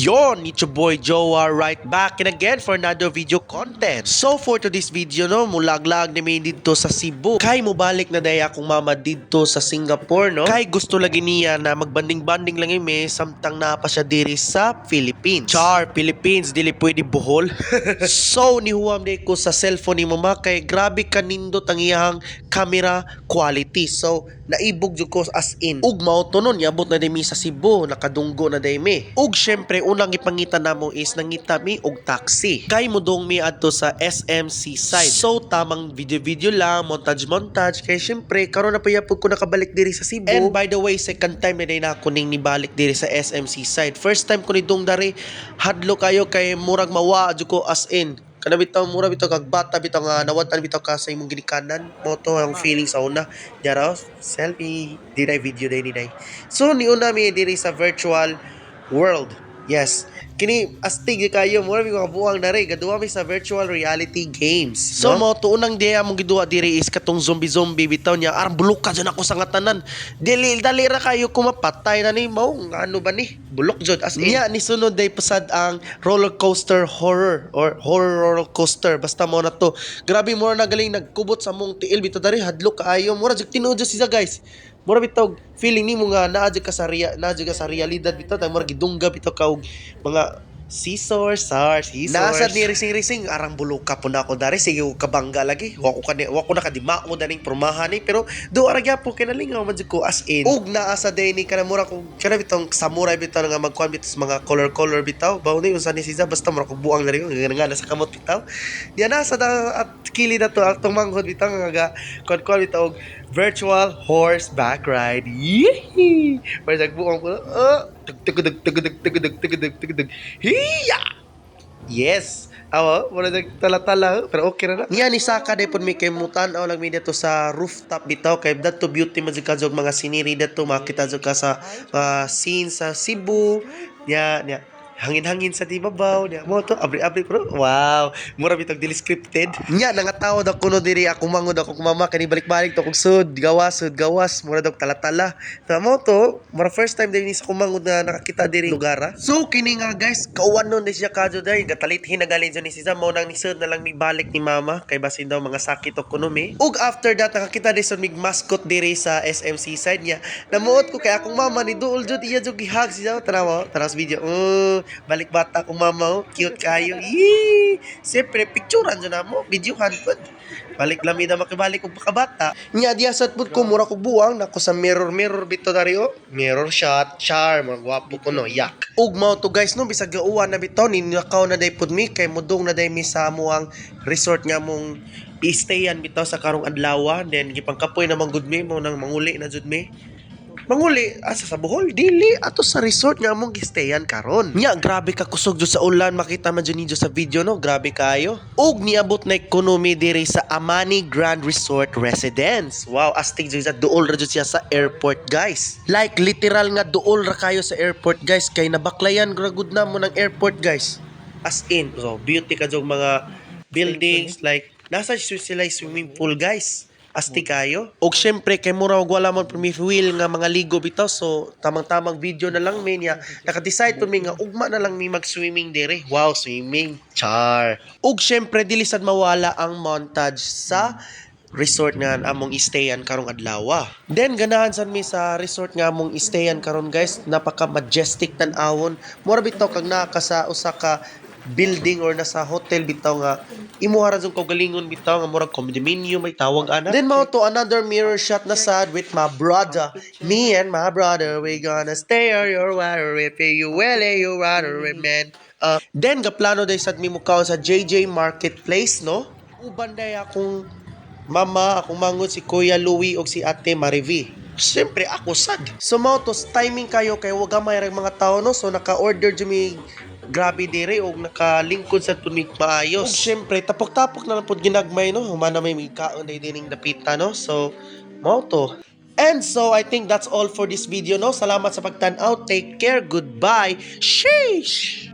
Yon, it's your boy Joa right back and again for another video content. So for today's video no, mulaglag ni may dito sa Cebu. Kay mubalik na daya akong mama dito sa Singapore no. Kay gusto lagi niya na magbanding-banding lang may samtang na pa siya diri sa Philippines. Char, Philippines, dili pwede buhol. So nihuam day ko sa cellphone ni mama kay grabe kanindot ang iyang camera quality. So naibog jud ko as in. Ug mao to nun, yabot na day mi sa Cebu, nakadunggo na day mi. Ug syempre unang ipangita namo is nangita mi og taxi. Kay mudong mi adto sa SMC side. So tamang video-video lang, montage kay syempre karon na payapod ko nakabalik diri sa Cebu. And by the way, second time na day na ako ning nibalik diri sa SMC side. First time ko nidong dari hadlo kayo kay murag mawa jud ko as in. Kana bitaw mura bitaw kag bata bitaw nga nawatan bitaw ka sa imong ginikanan mo to ang feeling sa una diara selfie dinay video day ni day. So niuna mi diri sa virtual world. Yes, kini astig kayo mura mi kabuang na rin gaduwa mi sa virtual reality games. So mo to unang diya mong giduwa diri is katong zombie bitaw niya aram bulok ka dyan ako sa ngatanan. Dali ra kayo kumapatay na ni mo ano ba ni bulok jud as niya ni sunod day pasad ang roller coaster horror or horror roller coaster basta mo na to. Grabe mo na galing nagkubot sa mong tiil bitaw dari hadlok kaayo mura jud tinuod siya guys. Mura bitaw feeling nimo nga naa ka sa realidad bitaw tay mura gidungga bitaw ka og mga scissors. Nasa ni rising arang buluka po na ako dari sige kabangga lagi. Wako na kadima mo daning pormahan pero do ara gyapon kinalingaw man jud ko as in. Ug naa sa day ni kana mura ko kana bitong samurai bitaw nga magkuan bitaw mga color bitaw. Bawo ni unsa ni siya basta mura ko buang na rin nga nasa kamot bitaw. Diya na sa at kili na to atong manghod bitaw nga kuan bitaw virtual horseback ride. Yee! Para buang ko. Hiya! Yes. Awa, wala tala-tala pero okay na. Niya ni Saka day pud mi kay mutan aw lang mi dito sa rooftop bitaw kay dadto beauty man jud jog mga siniri dito makita jud ka sa scene sa Cebu. Niya hangin-hangin sa tibabaw niya mo to abri pro wow mura bitag dili scripted nya nangatawod ako no diri ako mangod ako mama kani balik-balik to kog sud gawas mura dog tala-tala na mo to mura first time din sa kumangod na nakakita diri lugara. So kini nga guys kauwan nun di siya kadyo dai gatalit hinagalin jud ni siya mo nang nisud na lang mi balik ni mama kay basin daw mga sakit o kunomi. Ug after that nakakita di sud mig mascot diri sa SMC side niya namuot ko kay akong mama ni duol jud iya jud gihag siya tanaw taras video balik bata kong mama, cute kayo. Yee! Siyempre, picturean dyan na mo, videohan po. Balik lami na makibalik kong pakabata. Nya, diasat po ko, mura ko buwang, nako sa mirror bito na rin, mirror shot, charm, gwapo ko no, yak. Ug mo to guys, no, bisag gauwan na bito, ninakaw na day pod mi, kay mudong na day mi sa muang resort nga mong i-stayan bito sa karong adlaw, then gipangkapoy na manggod mi, mo nang manguli na jud mi. Manguli asa sa Bohol dili ato sa resort nga among gistayan karon. Nya grabe ka kusog jud sa ulan makita man jud ninyo sa video no, grabe kayo. Ug niabot na ekonomi diri sa Amani Grand Resort Residence. Wow, astig jud sa duol ra jud siya sa airport guys. Like literal nga duol ra kayo sa airport guys kay nabaklayan ra gud na mo ng airport guys. As in, so beauty ka jud mga buildings like nasa sila swimming pool guys. Asti kayo. Og syempre kay mura wala man permi wheel nga mga ligo bitaw so tamang-tamang video na lang mi niya. Naka-decide po mi nga ugma na lang mi mag-swimming dire. Wow, swimming. Char. Og syempre dili sad mawala ang montage sa resort nga among istayan karong adlaw. Then ganahan sad mi sa resort nga among istayan karon guys, napaka majestic tan-awon. Mura bitaw kag naa ka sa usa ka building or nasa hotel bitaw nga imuhara jud ko galingon bitaw nga murag condominium may tawag ana. Then mao to another mirror shot na sad with my brother. Me and my brother we gonna stay on your water if you well you water man. Then gaplano day sad mi mukaon sa JJ Marketplace no. Uban day akong mama, akong mangot si Kuya Louie og si Ate Marivi. Siyempre ako sad. So mao to timing kayo kay wag may mga tao no so naka-order jud mi grabe dire og nakalingkod sa tunig maayos. Ug syempre tapok-tapok na lang pod ginagmay no, humana may kaon day dining dapita no. So mao to. And so I think that's all for this video no. Salamat sa pagtan-aw. Take care. Goodbye. Sheesh.